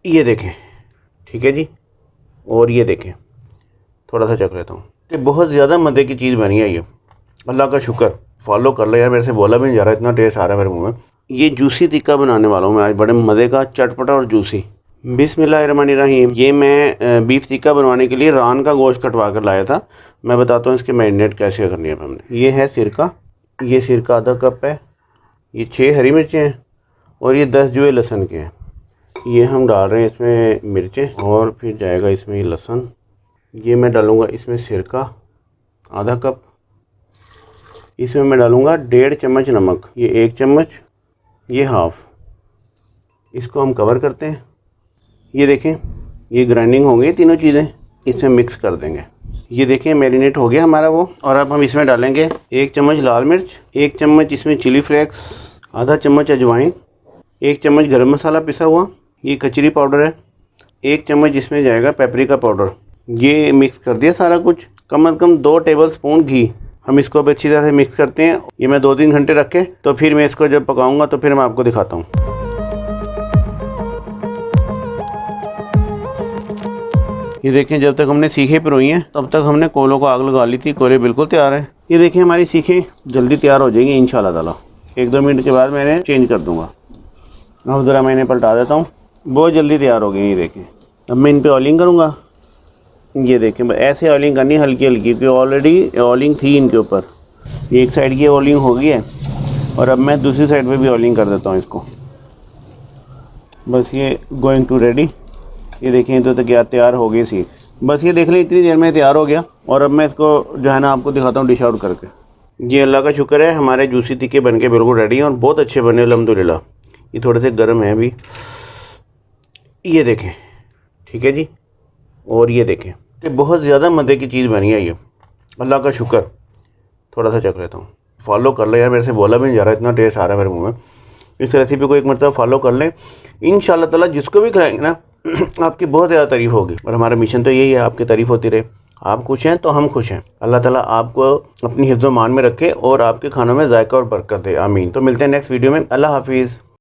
ये देखें, ठीक है जी। और ये देखें, थोड़ा सा चख लेता हूँ। तो बहुत ज़्यादा मज़े की चीज़ बनी है ये, अल्लाह का शुक्र। फॉलो कर लो यार, मेरे से बोला भी नहीं जा रहा, इतना टेस्ट आ रहा है मेरे मुंह में। ये जूसी टिक्का बनाने वाला हूँ मैं आज, बड़े मज़े का, चटपटा और जूसी। बिस्मिल्लाहिर्रहमानिर्रहीम। ये मैं बीफ टिक्का बनवाने के लिए रान का गोश्त कटवा कर लाया था। मैं बताता हूँ इसके मैरिनेट कैसे करनी है हमने। ये है सिरका, ये सिरका आधा कप है। ये 6 हरी मिर्चें हैं और ये 10 जुए लहसुन के हैं। ये हम डाल रहे हैं इसमें मिर्चें, और फिर जाएगा इसमें ये लहसुन। ये मैं डालूँगा इसमें सिरका आधा कप। इसमें मैं डालूँगा 1.5 चम्मच नमक, ये 1 चम्मच, ये हाफ। इसको हम कवर करते हैं। ये देखें, ये ग्राइंडिंग हो गई तीनों चीज़ें, इसमें मिक्स कर देंगे। ये देखें मैरिनेट हो गया हमारा वो। और अब हम इसमें डालेंगे 1 चम्मच लाल मिर्च, 1 चम्मच इसमें चिली फ्लेक्स, आधा चम्मच अजवाइन, 1 चम्मच गरम मसाला पिसा हुआ, ये कचरी पाउडर है, 1 चम्मच इसमें जाएगा पेपरिका पाउडर। ये मिक्स कर दिया सारा कुछ। कम से कम 2 टेबल स्पून घी। हम इसको अब अच्छी तरह से मिक्स करते हैं। ये मैं 2-3 घंटे रख के, तो फिर मैं इसको जब पकाऊंगा तो फिर मैं आपको दिखाता हूँ। ये देखें, जब तक हमने सीखें पिरोई हैं तब तक हमने कोलों को आग लगा ली थी। कोले बिल्कुल तैयार है। ये देखें, हमारी सीखें जल्दी तैयार हो जाएंगी इंशाल्लाह ताला। 1-2 मिनट के बाद मैंने चेंज कर दूंगा। अब ज़रा मैं इन्हें पलटा देता हूँ। बहुत जल्दी तैयार हो गई। ये देखें, अब मैं इन पर ऑयलिंग करूँगा। ये देखें, ऐसे ऑयलिंग करनी हल्की हल्की, क्योंकि ऑलरेडी ऑयलिंग थी इनके ऊपर। एक साइड की ऑयलिंग हो गई है और अब मैं दूसरी साइड पे भी ऑयलिंग कर देता हूँ इसको। बस ये गोइंग टू रेडी। ये देखें, तो क्या तैयार हो गई सीख। बस ये देख लें, इतनी देर में तैयार हो गया। और अब मैं इसको जो है ना आपको दिखाता हूँ डिश आउट करके। ये अल्लाह का शुक्र है, हमारे जूसी टिक्के बन के बिल्कुल रेडी हैं और बहुत अच्छे बने अल्हम्दुलिल्लाह। ये थोड़े से गर्म है अभी। ये देखें, ठीक है जी। और ये देखें, तो बहुत ज़्यादा मज़े की चीज़ बनी है ये, अल्लाह का शुक्र। थोड़ा सा चख लेता हूँ। फॉलो कर लो यार, मेरे से बोला भी नहीं जा रहा, इतना टेस्ट आ रहा है मेरे मुंह में। इस रेसिपी को एक मरतबा फॉलो कर लें, इंशाल्लाह ताला जिसको भी खिलाएंगे ना आपकी बहुत ज़्यादा तारीफ़ होगी। और हमारा मिशन तो यही है, आपकी तारीफ़ होती रहे। आप खुश हैं तो हम खुश हैं। अल्लाह ताला आपको अपनी हिफ्ज़-ओ-मान में रखे और आपके खानों में जायका और बरकत दे। आमीन। तो मिलते हैं नेक्स्ट वीडियो में। अल्लाह हाफिज़।